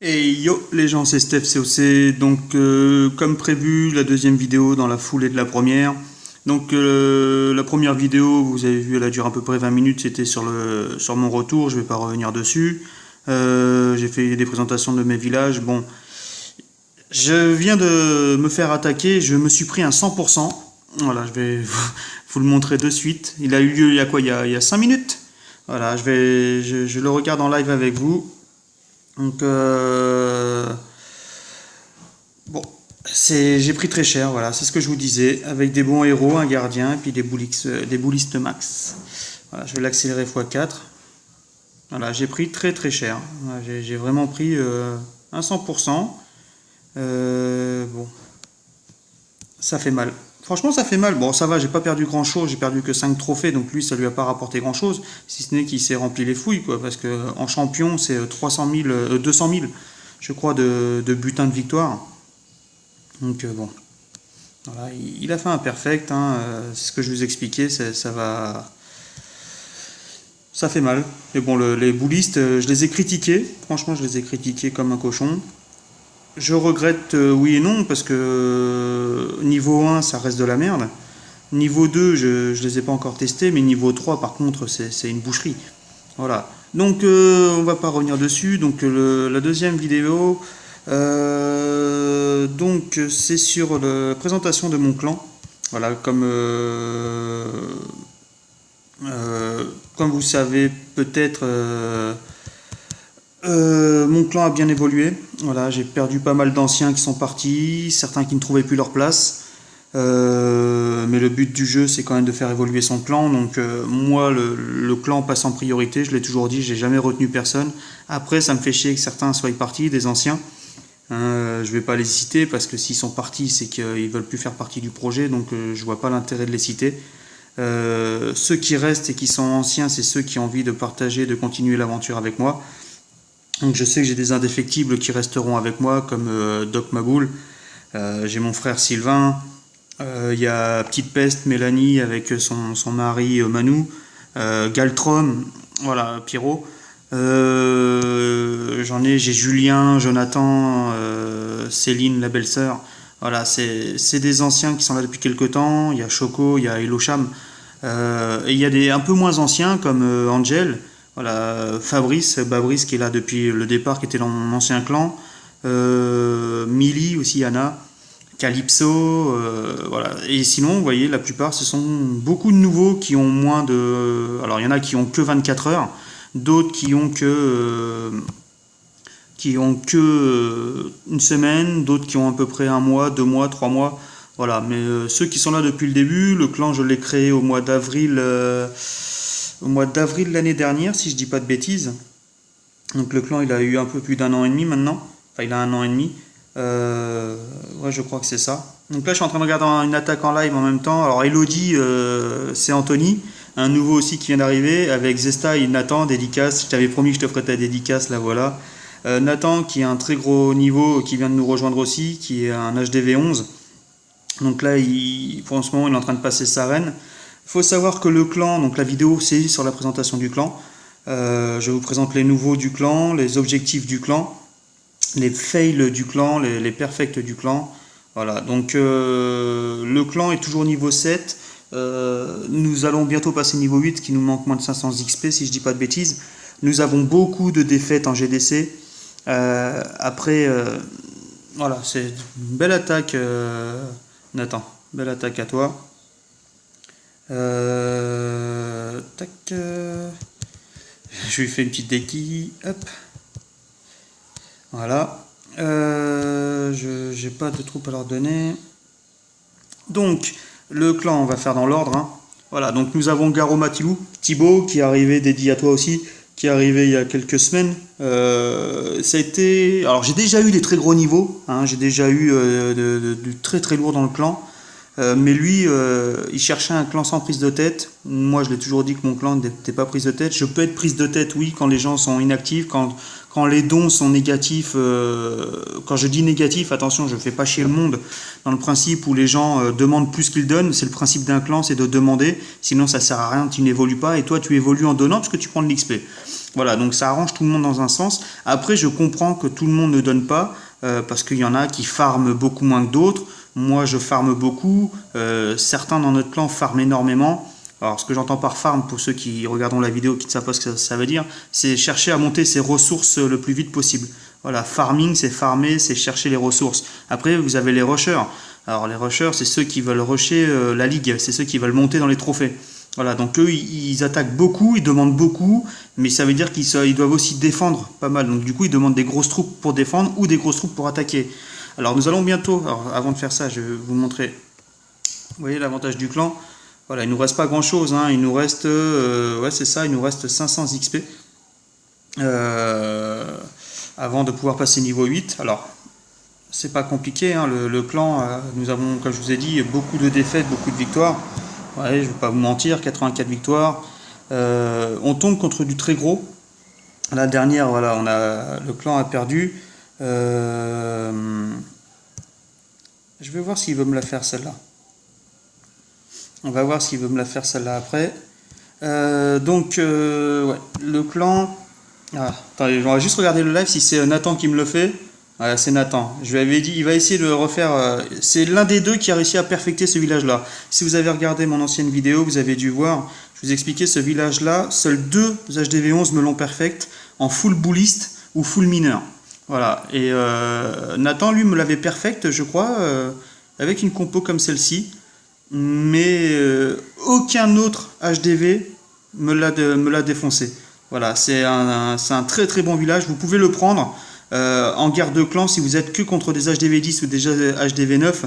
Et yo les gens, c'est Steph COC. Donc comme prévu, la deuxième vidéo dans la foulée de la première. Donc la première vidéo, vous avez vu, elle a duré à peu près 20 minutes, c'était sur mon retour, je vais pas revenir dessus. J'ai fait des présentations de mes villages. Bon, je viens de me faire attaquer, je me suis pris un 100%. Voilà, je vais vous le montrer de suite. Il a eu lieu il y a quoi? Il y a 5 minutes. Voilà, je le regarde en live avec vous. Donc, bon, j'ai pris très cher, voilà, c'est ce que je vous disais, avec des bons héros, un gardien, et puis des boulistes max. Voilà, je vais l'accélérer x4. Voilà, j'ai pris très très cher. Voilà, j'ai vraiment pris un 100%. Bon, ça fait mal. Franchement, ça fait mal. Bon, ça va, j'ai pas perdu grand chose, j'ai perdu que 5 trophées, donc lui, ça lui a pas rapporté grand chose, si ce n'est qu'il s'est rempli les fouilles, quoi, parce que en champion, c'est 300 000, 200 000, je crois, de butin de victoire. Donc, bon, voilà, il a fait un perfect, hein, c'est ce que je vous expliquais, ça va. Ça fait mal. Mais bon, les boulistes, je les ai critiqués, franchement, je les ai critiqués comme un cochon. Je regrette oui et non, parce que niveau 1, ça reste de la merde. Niveau 2, je ne les ai pas encore testés, mais niveau 3, par contre, c'est une boucherie. Voilà. Donc, on va pas revenir dessus. Donc, la deuxième vidéo, donc, c'est sur la présentation de mon clan. Voilà, comme vous savez peut-être, mon clan a bien évolué. Voilà, j'ai perdu pas mal d'anciens qui sont partis, certains qui ne trouvaient plus leur place. Mais le but du jeu, c'est quand même de faire évoluer son clan. Donc moi, le clan passe en priorité. Je l'ai toujours dit, j'ai jamais retenu personne. Après, ça me fait chier que certains soient partis, des anciens. Je vais pas les citer parce que s'ils sont partis, c'est qu'ils veulent plus faire partie du projet. Donc je vois pas l'intérêt de les citer. Ceux qui restent et qui sont anciens, c'est ceux qui ont envie de partager, de continuer l'aventure avec moi. Donc je sais que j'ai des indéfectibles qui resteront avec moi, comme Doc Maboul. J'ai mon frère Sylvain. Il y a Petite Peste, Mélanie avec son mari Manu. Galtrom, voilà, Pierrot. J'ai Julien, Jonathan, Céline, la belle-sœur. Voilà, c'est des anciens qui sont là depuis quelques temps. Il y a Choco, il y a Elocham. Et il y a des un peu moins anciens comme Angel. Voilà, Babrice qui est là depuis le départ, qui était dans mon ancien clan. Millie aussi, Anna. Calypso, voilà. Et sinon, vous voyez, la plupart, ce sont beaucoup de nouveaux qui ont moins de. Alors, il y en a qui ont que 24 heures, d'autres qui ont que une semaine, d'autres qui ont à peu près un mois, 2 mois, 3 mois. Voilà, mais ceux qui sont là depuis le début, le clan, je l'ai créé au mois d'avril l'année dernière, si je dis pas de bêtises. Donc le clan, il a eu un peu plus d'un an et demi maintenant. Enfin, il a un an et demi. Ouais, je crois que c'est ça. Donc là, je suis en train de regarder une attaque en live en même temps. Alors Elodie, c'est Anthony, un nouveau aussi qui vient d'arriver, avec Zesta et Nathan, dédicace. Je t'avais promis que je te ferais ta dédicace, là voilà. Nathan, qui est un très gros niveau, qui vient de nous rejoindre aussi, qui est un HDV 11. Donc là, pour en ce moment, il est en train de passer sa reine. Il faut savoir que le clan, donc la vidéo, c'est sur la présentation du clan. Je vous présente les nouveaux du clan, les objectifs du clan, les fails du clan, les perfects du clan. Voilà, donc le clan est toujours niveau 7. Nous allons bientôt passer niveau 8, qui nous manque moins de 500 XP, si je dis pas de bêtises. Nous avons beaucoup de défaites en GDC. Après, voilà, c'est une belle attaque, Nathan. Belle attaque à toi. Tac. Je lui fais une petite déquille. Hop. Voilà. J'ai pas de troupes à leur donner. Donc, le clan, on va faire dans l'ordre, hein. Voilà, donc nous avons Garo Matilou, Thibaut, qui est arrivé, dédié à toi aussi, qui est arrivé il y a quelques semaines. Ça a été. Alors, j'ai déjà eu des très gros niveaux, hein, j'ai déjà eu du très très lourd dans le clan. Mais lui, il cherchait un clan sans prise de tête. Moi, je l'ai toujours dit que mon clan n'était pas prise de tête. Je peux être prise de tête, oui, quand les gens sont inactifs, quand les dons sont négatifs. Quand je dis négatif, attention, je ne fais pas chier le monde. Dans le principe où les gens demandent plus qu'ils donnent, c'est le principe d'un clan, c'est de demander. Sinon, ça sert à rien, tu n'évolues pas. Et toi, tu évolues en donnant parce que tu prends de l'XP. Voilà, donc ça arrange tout le monde dans un sens. Après, je comprends que tout le monde ne donne pas, parce qu'il y en a qui farment beaucoup moins que d'autres. Moi, je farme beaucoup. Certains dans notre clan farment énormément. Alors, ce que j'entends par farm, pour ceux qui regarderont la vidéo, qui ne savent pas ce que ça veut dire, c'est chercher à monter ses ressources le plus vite possible. Voilà, farming, c'est farmer, c'est chercher les ressources. Après, vous avez les rushers. Alors, les rushers, c'est ceux qui veulent rusher la ligue, c'est ceux qui veulent monter dans les trophées. Voilà, donc eux, ils attaquent beaucoup, ils demandent beaucoup, mais ça veut dire qu'ils doivent aussi défendre pas mal. Donc du coup, ils demandent des grosses troupes pour défendre ou des grosses troupes pour attaquer. Alors nous allons bientôt, alors, avant de faire ça, je vais vous montrer. Vous voyez l'avantage du clan. Voilà, il nous reste pas grand chose, hein. Il nous reste, ouais c'est ça, il nous reste 500 XP avant de pouvoir passer niveau 8. Alors, c'est pas compliqué, hein. Le clan, nous avons, comme je vous ai dit, beaucoup de défaites, beaucoup de victoires. Ouais, je ne vais pas vous mentir, 84 victoires. On tombe contre du très gros. La dernière, voilà, le clan a perdu. Je vais voir s'il veut me la faire celle-là. On va voir s'il veut me la faire celle-là après. Ouais, le clan. Ah, attendez, on va juste regarder le live si c'est Nathan qui me le fait. Voilà, c'est Nathan. Je lui avais dit, il va essayer de refaire. C'est l'un des deux qui a réussi à perfecter ce village-là. Si vous avez regardé mon ancienne vidéo, vous avez dû voir. Je vous expliquais ce village-là. Seuls 2 HDV11 me l'ont perfect en full bulliste ou full mineur. Voilà. Et Nathan, lui, me l'avait perfect, je crois, avec une compo comme celle-ci. Mais aucun autre HDV me l'a défoncé. Voilà, c'est un très très bon village. Vous pouvez le prendre. En guerre de clan, si vous êtes que contre des HDV 10 ou des HDV 9,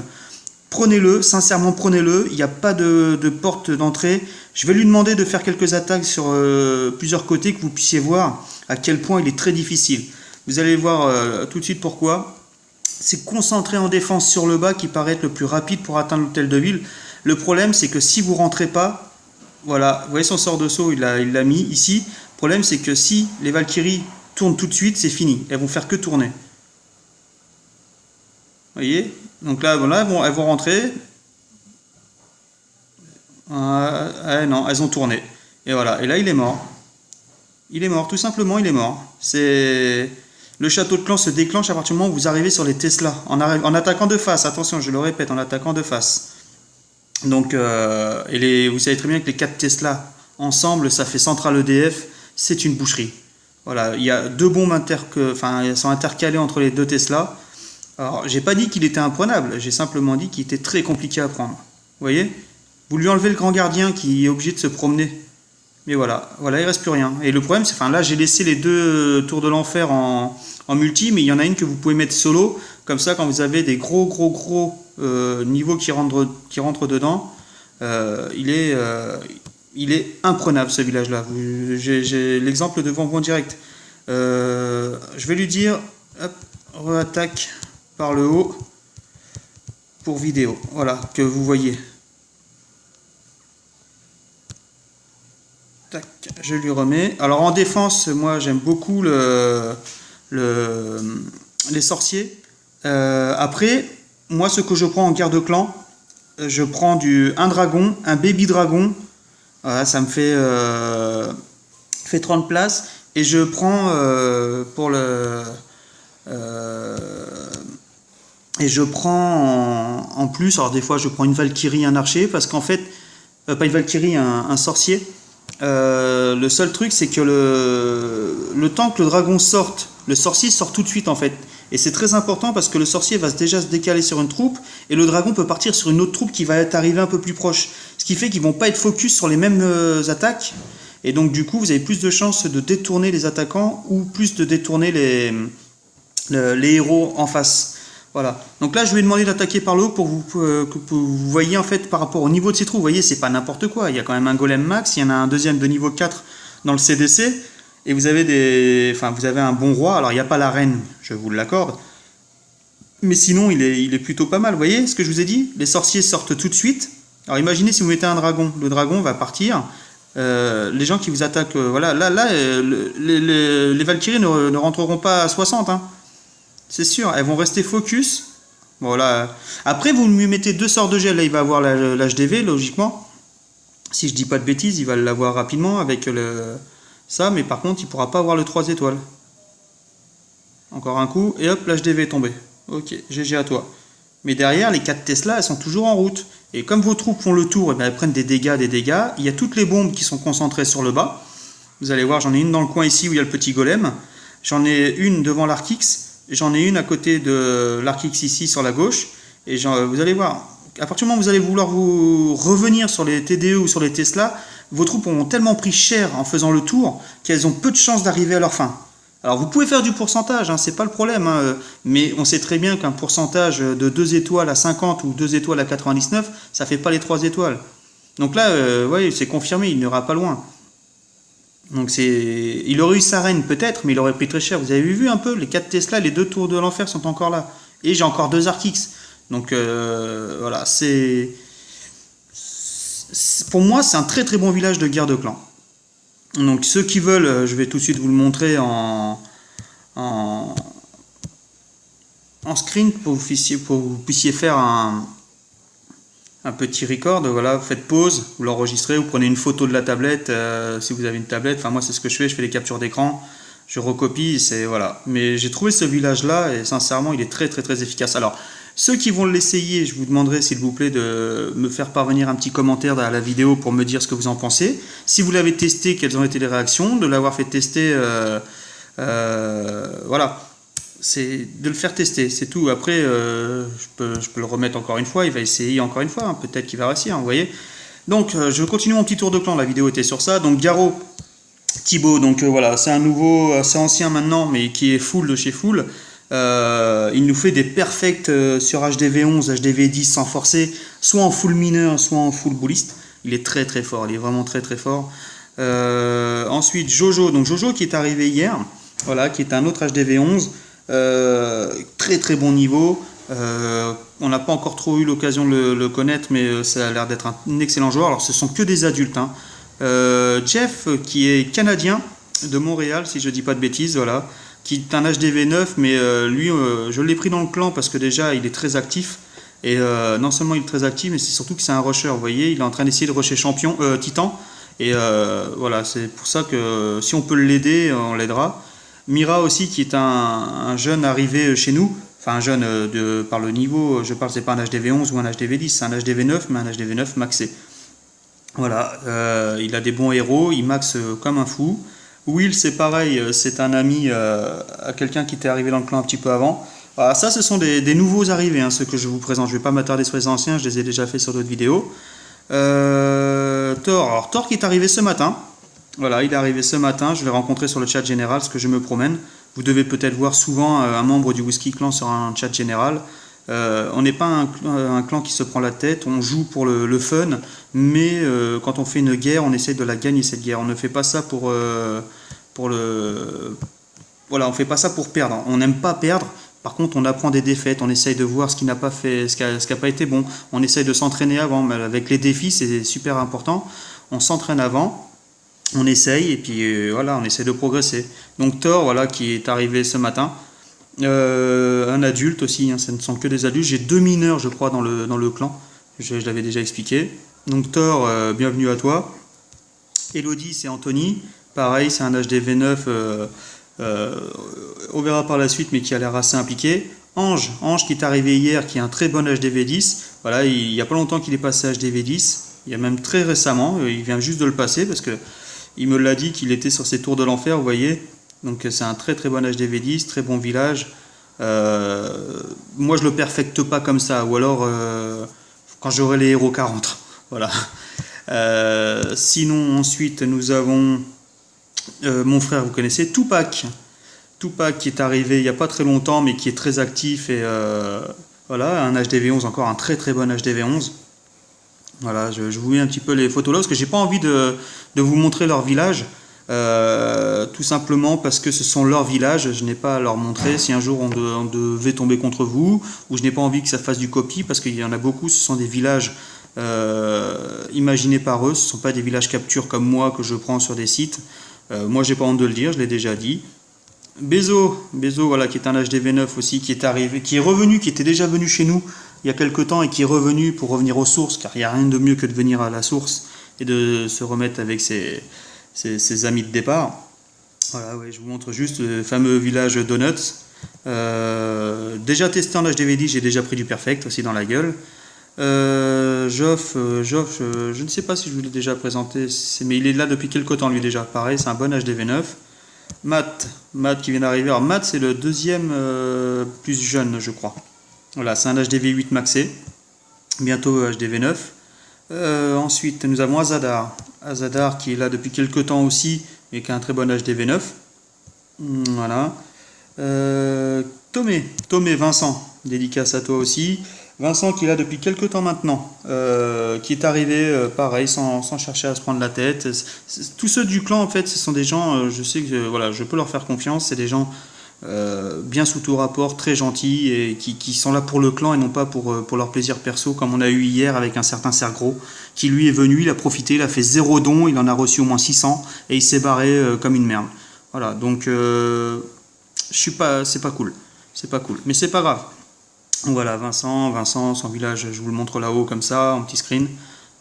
prenez-le, sincèrement prenez-le, il n'y a pas de porte d'entrée. Je vais lui demander de faire quelques attaques sur plusieurs côtés, que vous puissiez voir à quel point il est très difficile. Vous allez voir tout de suite pourquoi. C'est concentré en défense sur le bas qui paraît être le plus rapide pour atteindre l'hôtel de ville. Le problème, c'est que si vous rentrez pas, voilà, vous voyez son sort de saut, il l'a mis ici. Le problème, c'est que si les Valkyries tournent tout de suite, c'est fini. Elles vont faire que tourner. Vous voyez? Donc là, voilà, elles vont rentrer. Non, elles ont tourné. Et voilà. Et là, il est mort. Il est mort, tout simplement, il est mort. Le château de clan se déclenche à partir du moment où vous arrivez sur les Tesla. En attaquant de face, attention, je le répète, en attaquant de face. Donc, vous savez très bien que les 4 Tesla ensemble, ça fait centrale EDF, c'est une boucherie. Voilà, il y a 2 bombes elles sont intercalées entre les 2 Tesla. Alors, j'ai pas dit qu'il était imprenable, j'ai simplement dit qu'il était très compliqué à prendre. Vous voyez? Vous lui enlevez le grand gardien qui est obligé de se promener. Mais voilà, il reste plus rien. Et le problème, c'est, là, j'ai laissé les 2 tours de l'enfer en multi, mais il y en a une que vous pouvez mettre solo. Comme ça, quand vous avez des gros niveaux qui rentrent dedans, il est imprenable ce village-là. J'ai l'exemple devant vous en direct. Je vais lui dire, hop, re-attaque par le haut pour vidéo. Voilà, que vous voyez. Tac, je lui remets. Alors en défense, moi j'aime beaucoup les sorciers. Après, moi ce que je prends en guerre de clan, je prends un dragon, un baby dragon. Voilà, ça me fait 30 places. Et je prends et je prends en plus, alors des fois je prends une Valkyrie, un archer, parce qu'en fait, pas une Valkyrie, un sorcier. Le seul truc, c'est que le temps que le dragon sorte, le sorcier sort tout de suite en fait. Et c'est très important parce que le sorcier va déjà se décaler sur une troupe et le dragon peut partir sur une autre troupe qui va être arrivée un peu plus proche. Ce qui fait qu'ils vont pas être focus sur les mêmes attaques. Et donc du coup, vous avez plus de chances de détourner les attaquants ou plus de détourner les héros en face. Voilà. Donc là, je vais demander d'attaquer par le haut pour que vous voyez en fait par rapport au niveau de ces trous. Vous voyez, c'est pas n'importe quoi. Il y a quand même un golem max, il y en a un deuxième de niveau 4 dans le CDC. Et vous avez un bon roi. Alors il n'y a pas la reine, je vous l'accorde. Mais sinon, il est plutôt pas mal. Vous voyez ce que je vous ai dit? Les sorciers sortent tout de suite. Alors imaginez si vous mettez un dragon. Le dragon va partir. Les gens qui vous attaquent, voilà, les Valkyries ne rentreront pas à 60. Hein. C'est sûr, elles vont rester focus. Voilà. Après, vous lui mettez 2 sorts de gel. Là, il va avoir l'HDV, logiquement. Si je dis pas de bêtises, il va l'avoir rapidement avec Ça, mais par contre, il ne pourra pas avoir le 3 étoiles. Encore un coup, et hop, l'HDV est tombé. Ok, GG à toi. Mais derrière, les 4 Tesla, elles sont toujours en route. Et comme vos troupes font le tour, et bien elles prennent des dégâts, il y a toutes les bombes qui sont concentrées sur le bas. Vous allez voir, j'en ai une dans le coin ici où il y a le petit golem. J'en ai une devant l'Arkix. J'en ai une à côté de l'Arkix ici sur la gauche. Et vous allez voir, à partir du moment où vous allez vouloir vous revenir sur les TDE ou sur les Tesla, vos troupes ont tellement pris cher en faisant le tour qu'elles ont peu de chances d'arriver à leur fin. Alors vous pouvez faire du pourcentage, hein, c'est pas le problème, hein, mais on sait très bien qu'un pourcentage de 2 étoiles à 50 ou 2 étoiles à 99, ça fait pas les 3 étoiles. Donc là, ouais, c'est confirmé, il n'ira pas loin. Donc il aurait eu sa reine peut-être, mais il aurait pris très cher. Vous avez vu un peu, les 4 Tesla, les 2 tours de l'enfer sont encore là. Et j'ai encore 2 Arkix. Donc voilà, pour moi, c'est un très très bon village de guerre de clan. Donc ceux qui veulent, je vais tout de suite vous le montrer en screen pour que vous puissiez faire un petit record. Voilà, vous faites pause, vous l'enregistrez, vous prenez une photo de la tablette si vous avez une tablette. Enfin moi c'est ce que je fais les captures d'écran, je recopie, c'est voilà. Mais j'ai trouvé ce village là et sincèrement il est très très très efficace. Alors ceux qui vont l'essayer, je vous demanderai s'il vous plaît de me faire parvenir un petit commentaire à la vidéo pour me dire ce que vous en pensez. Si vous l'avez testé, quelles ont été les réactions, de l'avoir fait tester, voilà, c'est de le faire tester, c'est tout. Après, je peux le remettre encore une fois, il va essayer encore une fois, hein. Peut-être qu'il va réussir, vous voyez. Donc, je continue mon petit tour de clan, la vidéo était sur ça. Donc, Garo, Thibaut, donc voilà, c'est un nouveau, assez ancien maintenant, mais qui est full de chez full. Il nous fait des perfects sur HDV11, HDV10 sans forcer, soit en full mineur, soit en full bulliste. Il est très très fort, il est vraiment très très fort. Ensuite Jojo, donc Jojo qui est arrivé hier, voilà, qui est un autre HDV11, très très bon niveau. On n'a pas encore trop eu l'occasion de le connaître, mais ça a l'air d'être un excellent joueur. Alors ce sont que des adultes, hein. Jeff qui est canadien de Montréal, si je dis pas de bêtises, voilà, qui est un HDV9, mais lui, je l'ai pris dans le clan parce que déjà, il est très actif. Et non seulement il est très actif, mais c'est surtout que c'est un rusher. Vous voyez, il est en train d'essayer de rusher champion, titan. Et voilà, c'est pour ça que si on peut l'aider, on l'aidera. Mira aussi, qui est un jeune arrivé chez nous. Enfin, un jeune par le niveau, je parle, c'est pas un HDV11 ou un HDV10, c'est un HDV9, mais un HDV9 maxé. Voilà, il a des bons héros, il maxe comme un fou. Will, c'est pareil, c'est un ami à quelqu'un qui était arrivé dans le clan un petit peu avant. Voilà, ça, ce sont des nouveaux arrivés, hein, ceux que je vous présente. Je ne vais pas m'attarder sur les anciens, je les ai déjà fait sur d'autres vidéos. Thor, alors Thor qui est arrivé ce matin. Voilà, il est arrivé ce matin, je l'ai rencontré sur le chat général, parce que je me promène. Vous devez peut-être voir souvent un membre du Whisky Clan sur un chat général. On n'est pas un clan qui se prend la tête, on joue pour le fun, mais quand on fait une guerre, on essaie de la gagner cette guerre. On ne fait pas ça voilà, on fait pas ça pour perdre. On n'aime pas perdre. Par contre, on apprend des défaites, on essaye de voir ce qui n'a pas fait, ce qui a pas été bon. On essaye de s'entraîner avant, mais avec les défis, c'est super important. On s'entraîne avant, on essaye et puis voilà, on essaye de progresser. Donc Thor, voilà, qui est arrivé ce matin. Un adulte aussi, hein, ce ne sont que des adultes. J'ai 2 mineurs, je crois, dans le clan. Je l'avais déjà expliqué. Donc Thor, bienvenue à toi. Elodie, c'est Anthony. Pareil, c'est un HDV9. On verra par la suite, mais qui a l'air assez impliqué. Ange qui est arrivé hier, qui est un très bon HDV10. Voilà, il n'y a pas longtemps qu'il est passé HDV10. Il y a même très récemment. Il vient juste de le passer parce que il me l'a dit qu'il était sur ses tours de l'enfer, vous voyez. Donc c'est un très très bon HDV10, très bon village. Moi je le perfecte pas comme ça, ou alors quand j'aurai les héros 40. Voilà. Sinon ensuite nous avons mon frère, vous connaissez, Tupac. Tupac qui est arrivé il n'y a pas très longtemps mais qui est très actif et voilà, un HDV11, encore un très très bon HDV11. Voilà, je vous mets un petit peu les photos là parce que j'ai pas envie de vous montrer leur village. Tout simplement parce que ce sont leurs villages, je n'ai pas à leur montrer. Si un jour on devait tomber contre vous, ou je n'ai pas envie que ça fasse du copie, parce qu'il y en a beaucoup, ce sont des villages imaginés par eux, ce ne sont pas des villages capture comme moi que je prends sur des sites. Moi j'ai pas honte de le dire, je l'ai déjà dit. Bezo, voilà, qui est un HDV9 aussi, qui est arrivé, qui est revenu, qui était déjà venu chez nous il y a quelques temps et qui est revenu pour revenir aux sources, car il n'y a rien de mieux que de venir à la source et de se remettre avec ses ses amis de départ. Voilà, ouais, je vous montre juste le fameux village Donuts. Déjà testé en HDV10, j'ai déjà pris du perfect aussi dans la gueule. Joff, je ne sais pas si je vous l'ai déjà présenté, mais il est là depuis quelques temps lui déjà. Pareil, c'est un bon HDV9. Matt qui vient d'arriver. Alors Matt c'est le deuxième plus jeune je crois. Voilà, c'est un HDV8 maxé, bientôt HDV9. Ensuite nous avons Azadar qui est là depuis quelques temps aussi, et qui a un très bon HDV9. Voilà. Tomé Vincent, dédicace à toi aussi. Vincent qui est là depuis quelques temps maintenant, qui est arrivé pareil sans chercher à se prendre la tête. Tous ceux du clan en fait ce sont des gens, je sais que voilà, je peux leur faire confiance, c'est des gens bien sous tout rapport, très gentils et qui sont là pour le clan et non pas pour leur plaisir perso, comme on a eu hier avec un certain Sergros qui lui est venu, il a profité, il a fait 0 don, il en a reçu au moins 600 et il s'est barré comme une merde. Voilà, donc c'est pas cool, mais c'est pas grave. Voilà, Vincent, son village, je vous le montre là-haut comme ça, en petit screen.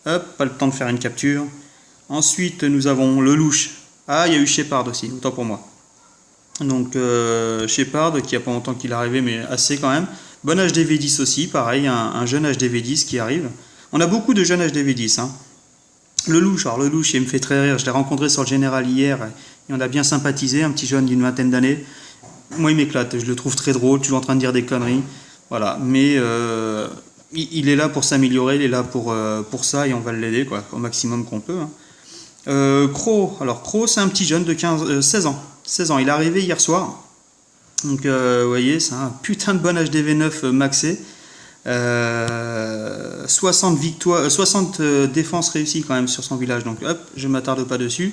Hop, pas le temps de faire une capture. Ensuite, nous avons le louche. Ah, il y a eu Shepard aussi, autant pour moi. Donc, Shepard, qui a pas longtemps qu'il est arrivé, mais assez quand même. Bon HDV10 aussi, pareil, un jeune HDV10 qui arrive. On a beaucoup de jeunes HDV10. Hein. Le louche, il me fait très rire. Je l'ai rencontré sur le général hier, et on a bien sympathisé, un petit jeune d'une vingtaine d'années. Moi, il m'éclate, je le trouve très drôle, toujours en train de dire des conneries. Voilà, mais il est là pour s'améliorer, il est là pour ça et on va l'aider quoi, au maximum qu'on peut. Hein. Crow, c'est un petit jeune de 16 ans. 16 ans, il est arrivé hier soir. Donc vous voyez, c'est un putain de bon HDV9 maxé. 60 victoires, 60 défenses réussies quand même sur son village. Donc hop, je ne m'attarde pas dessus.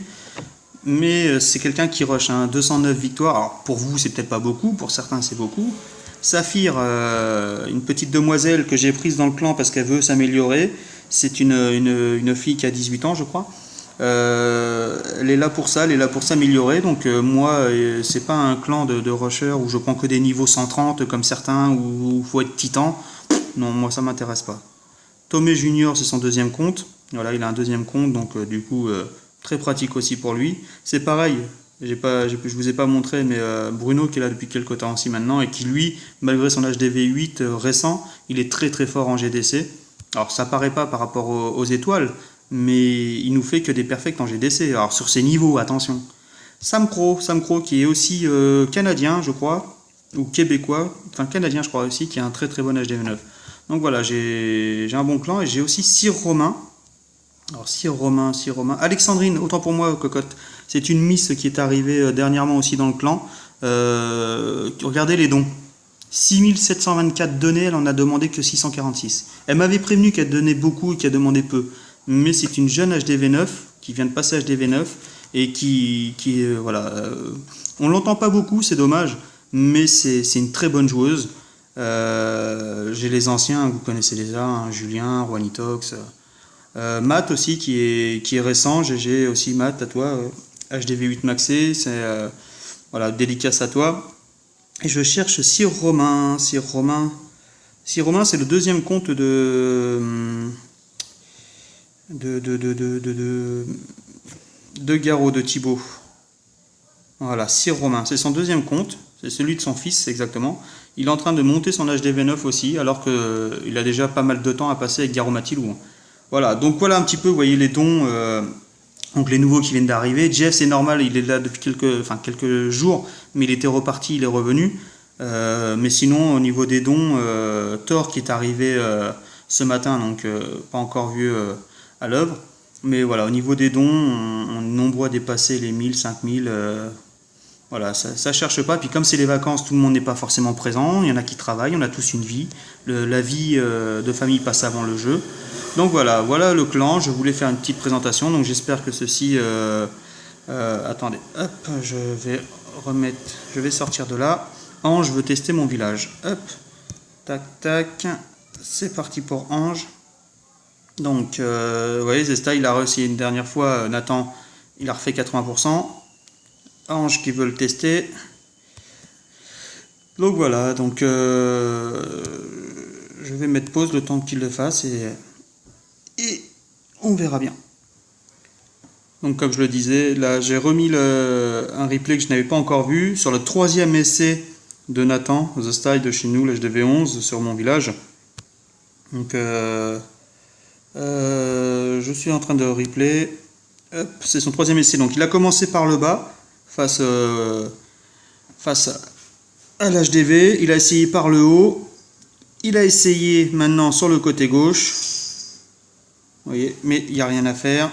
Mais c'est quelqu'un qui rush, hein, 209 victoires. Alors pour vous, c'est peut-être pas beaucoup, pour certains, c'est beaucoup. Saphir, une petite demoiselle que j'ai prise dans le clan parce qu'elle veut s'améliorer. C'est une fille qui a 18 ans, je crois. Elle est là pour ça, elle est là pour s'améliorer. Donc moi, c'est pas un clan de rushers où je prends que des niveaux 130 comme certains où il faut être titan. Non, moi ça m'intéresse pas. Tomé Junior, c'est son deuxième compte. Voilà, il a un deuxième compte, donc du coup très pratique aussi pour lui. C'est pareil. Je vous ai pas montré, mais Bruno qui est là depuis quelques temps aussi maintenant et qui lui, malgré son HDV8 récent, il est très très fort en GDC. Alors ça paraît pas par rapport aux étoiles, mais il nous fait que des perfects en GDC. Alors sur ces niveaux, attention. Sam Crow qui est aussi canadien, je crois, ou québécois, enfin canadien je crois aussi, qui a un très très bon HDV9. Donc voilà, j'ai un bon clan et j'ai aussi Sir Romain. Alors Sir Romain, Alexandrine, autant pour moi, cocotte. C'est une miss qui est arrivée dernièrement aussi dans le clan. Regardez les dons. 6724 donnés, elle en a demandé que 646. Elle m'avait prévenu qu'elle donnait beaucoup et qu'elle demandait peu. Mais c'est une jeune HDV9 qui vient de passer HDV9 et on l'entend pas beaucoup, c'est dommage, mais c'est une très bonne joueuse. J'ai les anciens, vous connaissez déjà, hein, Julien, Juanitox. Matt aussi qui est récent, GG aussi Matt, à toi, HDV8 maxé, c'est voilà, dédicace à toi. Et je cherche Sir Romain, c'est le deuxième compte de Garot, de Thibaut. Voilà, Sir Romain, c'est son deuxième compte, c'est celui de son fils exactement. Il est en train de monter son HDV9 aussi, alors qu'il a déjà pas mal de temps à passer avec Garot Matilou. Voilà, donc voilà un petit peu, vous voyez les dons, donc les nouveaux qui viennent d'arriver. Jeff, c'est normal, il est là depuis quelques jours, mais il était reparti, il est revenu. Mais sinon, au niveau des dons, Thor qui est arrivé ce matin, donc pas encore vu à l'œuvre. Mais voilà, au niveau des dons, on est nombreux à dépasser les 1000, 5000. Voilà, ça cherche pas. Puis comme c'est les vacances, tout le monde n'est pas forcément présent. Il y en a qui travaillent, on a tous une vie. La vie de famille passe avant le jeu. Donc voilà le clan. Je voulais faire une petite présentation. Donc j'espère que ceci... attendez, hop, je vais sortir de là. Ange veut tester mon village. Hop, tac, tac. C'est parti pour Ange. Donc, vous voyez, Zesta, il a réussi une dernière fois. Nathan, il a refait 80%. Ange qui veut le tester. Donc voilà, donc je vais mettre pause le temps qu'il le fasse et on verra bien. Donc comme je le disais, là j'ai remis un replay que je n'avais pas encore vu sur le 3e essai de Nathan, The Style de chez nous, l'HDV11 sur mon village. Donc je suis en train de replay. C'est son 3e essai. Donc il a commencé par le bas face à l'HDV. Il a essayé par le haut. Il a essayé maintenant sur le côté gauche. Vous voyez, mais il n'y a rien à faire.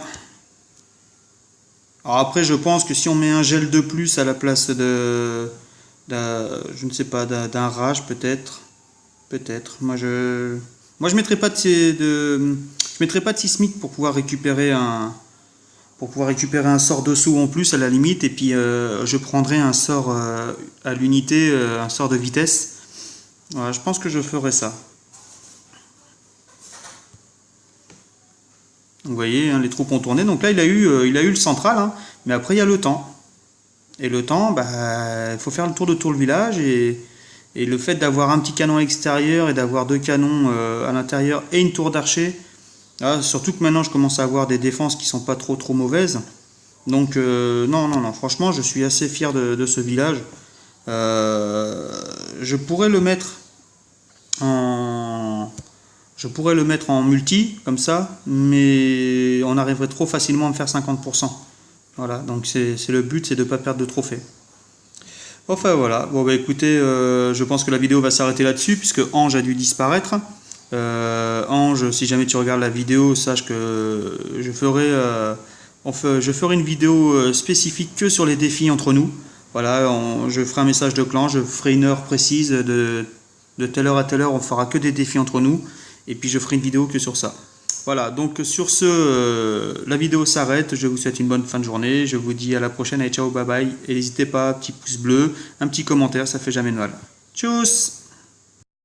Alors après, je pense que si on met un gel de plus à la place je ne sais pas, d'un rage peut-être. Peut-être. Moi je mettrais pas je mettrais pas de sismique pour pouvoir récupérer un sort dessous en plus à la limite, et puis je prendrais un sort à l'unité, un sort de vitesse. Voilà, je pense que je ferai ça. Vous voyez, hein, les troupes ont tourné. Donc là, il a eu le central, hein, mais après, il y a le temps. Et le temps, il faut faire le tour de tout le village. Et le fait d'avoir un petit canon extérieur et d'avoir 2 canons à l'intérieur et une tour d'archer, surtout que maintenant, je commence à avoir des défenses qui sont pas trop mauvaises. Donc, non, franchement, je suis assez fier de ce village. Je pourrais le mettre en multi, comme ça, mais on arriverait trop facilement à me faire 50%. Voilà, donc c'est le but, c'est de ne pas perdre de trophées. Enfin voilà, bon écoutez, je pense que la vidéo va s'arrêter là-dessus, puisque Ange a dû disparaître. Ange, si jamais tu regardes la vidéo, sache que je ferai une vidéo spécifique que sur les défis entre nous. Voilà, je ferai un message de clan, je ferai une heure précise de telle heure à telle heure, on fera que des défis entre nous. Et puis je ferai une vidéo que sur ça. Voilà, donc sur ce, la vidéo s'arrête. Je vous souhaite une bonne fin de journée. Je vous dis à la prochaine. Allez, ciao, bye bye. Et n'hésitez pas, petit pouce bleu, un petit commentaire, ça fait jamais de mal. Tchuss!